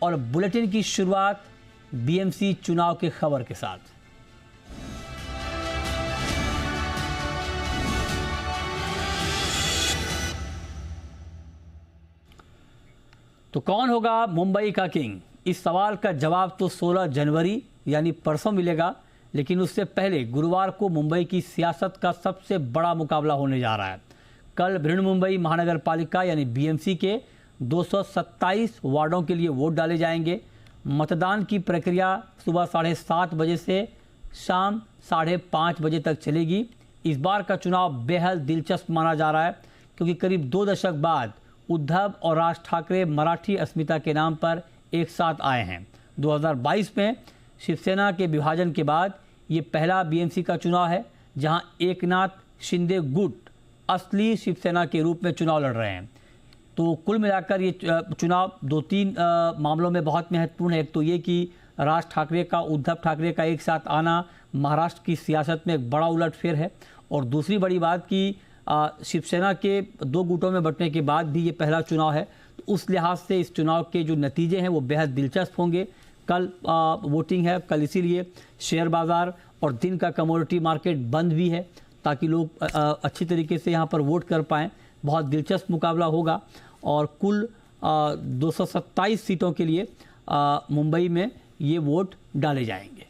और बुलेटिन की शुरुआत बीएमसी चुनाव के खबर के साथ। तो कौन होगा मुंबई का किंग? इस सवाल का जवाब तो 16 जनवरी यानी परसों मिलेगा, लेकिन उससे पहले गुरुवार को मुंबई की सियासत का सबसे बड़ा मुकाबला होने जा रहा है। कल बृहन्मुंबई महानगर पालिका यानी बीएमसी के 227 वार्डों के लिए वोट डाले जाएंगे। मतदान की प्रक्रिया सुबह 7:30 बजे से शाम 5:30 बजे तक चलेगी। इस बार का चुनाव बेहद दिलचस्प माना जा रहा है, क्योंकि करीब 2 दशक बाद उद्धव और राज ठाकरे मराठी अस्मिता के नाम पर एक साथ आए हैं। 2022 में शिवसेना के विभाजन के बाद ये पहला बीएमसी का चुनाव है जहां एकनाथ शिंदे गुट असली शिवसेना के रूप में चुनाव लड़ रहे हैं। तो कुल मिलाकर ये चुनाव 2-3 मामलों में बहुत महत्वपूर्ण है। एक तो ये कि राज ठाकरे का उद्धव ठाकरे का एक साथ आना महाराष्ट्र की सियासत में एक बड़ा उलटफेर है, और दूसरी बड़ी बात कि शिवसेना के 2 गुटों में बंटने के बाद भी ये पहला चुनाव है। तो उस लिहाज से इस चुनाव के जो नतीजे हैं वो बेहद दिलचस्प होंगे। कल वोटिंग है, कल इसीलिए शेयर बाज़ार और दिन का कमोडिटी मार्केट बंद भी है, ताकि लोग अच्छी तरीके से यहाँ पर वोट कर पाएँ। बहुत दिलचस्प मुकाबला होगा, और कुल 227 सीटों के लिए मुंबई में ये वोट डाले जाएंगे।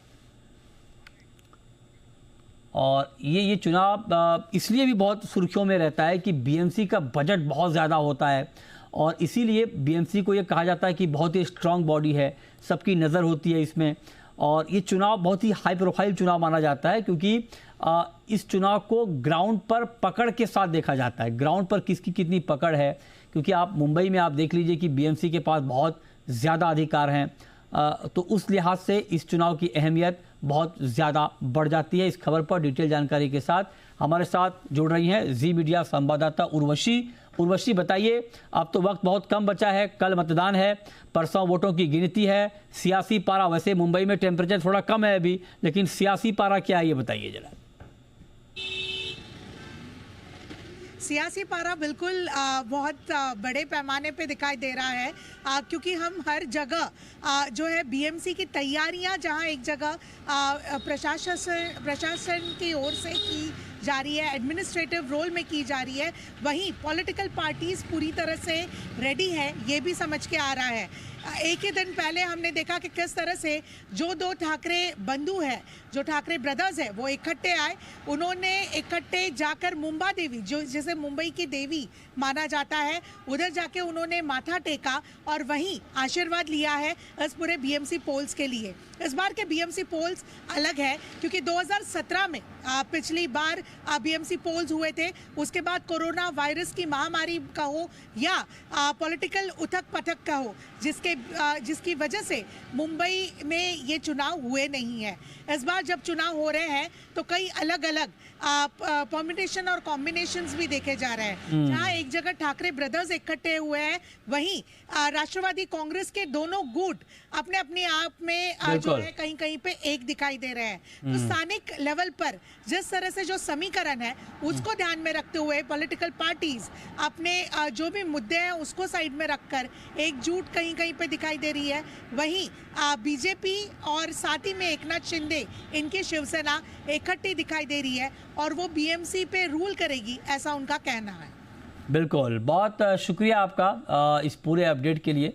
और ये चुनाव इसलिए भी बहुत सुर्खियों में रहता है कि बीएमसी का बजट बहुत ज़्यादा होता है, और इसीलिए बीएमसी को ये कहा जाता है कि बहुत ही स्ट्रांग बॉडी है, सबकी नज़र होती है इसमें। और ये चुनाव बहुत ही हाई प्रोफाइल चुनाव माना जाता है, क्योंकि इस चुनाव को ग्राउंड पर पकड़ के साथ देखा जाता है। ग्राउंड पर किसकी कितनी पकड़ है, क्योंकि आप मुंबई में आप देख लीजिए कि बीएमसी के पास बहुत ज़्यादा अधिकार हैं। तो उस लिहाज से इस चुनाव की अहमियत बहुत ज़्यादा बढ़ जाती है। इस खबर पर डिटेल जानकारी के साथ हमारे साथ जुड़ रही हैं जी मीडिया संवाददाता उर्वशी, बताइए, अब तो वक्त बहुत कम बचा है, कल मतदान है, परसों वोटों की गिनती है। सियासी पारा, वैसे मुंबई में टेम्परेचर थोड़ा कम है अभी, लेकिन सियासी पारा क्या है ये बताइए जरा। सियासी पारा बिल्कुल बहुत बड़े पैमाने पे दिखाई दे रहा है, क्योंकि हम हर जगह जो है बीएमसी की तैयारियां जहां एक जगह प्रशासन की ओर से की जा रही है, एडमिनिस्ट्रेटिव रोल में की जा रही है, वहीं पॉलिटिकल पार्टीज पूरी तरह से रेडी है, ये भी समझ के आ रहा है। एक ही दिन पहले हमने देखा कि किस तरह से जो 2 ठाकरे बंधु हैं, जो ठाकरे ब्रदर्स हैं, वो इकट्ठे आए। उन्होंने इकट्ठे जाकर मुंबा देवी, जो जिसे मुंबई की देवी माना जाता है, उधर जाके उन्होंने माथा टेका और वहीं आशीर्वाद लिया है इस पूरे बीएमसी पोल्स के लिए। इस बार के बीएमसी पोल्स अलग है, क्योंकि 2017 में पिछली बार बीएमसी पोल्स हुए थे। उसके बाद कोरोना वायरस की महामारी का हो या पॉलिटिकल उथक पथक का हो, जिसकी वजह से मुंबई में ये चुनाव हुए नहीं है। इस बार जब चुनाव हो रहे हैं तो कई अलग अलग परम्यूटेशन और कॉम्बिनेशंस भी देखे जा रहे हैं। जहां एक जगह ठाकरे ब्रदर्स इकट्ठे हुए हैं, वहीं राष्ट्रवादी कांग्रेस के दोनों गुट अपने अपने आप में जो है कहीं कहीं पे एक दिखाई दे रहे हैं। तो स्थानिक लेवल पर जिस तरह से जो समीकरण है उसको ध्यान में रखते हुए पॉलिटिकल पार्टीज अपने जो भी मुद्दे हैं उसको साइड में रखकर एकजुट कहीं कहीं पे दिखाई दे रही है। वहीं बीजेपी और साथ ही में एकनाथ शिंदे, इनकी शिवसेना इकट्ठी दिखाई दे रही है, और वो बीएमसी पे रूल करेगी, ऐसा उनका कहना है। बिल्कुल, बहुत शुक्रिया आपका इस पूरे अपडेट के लिए।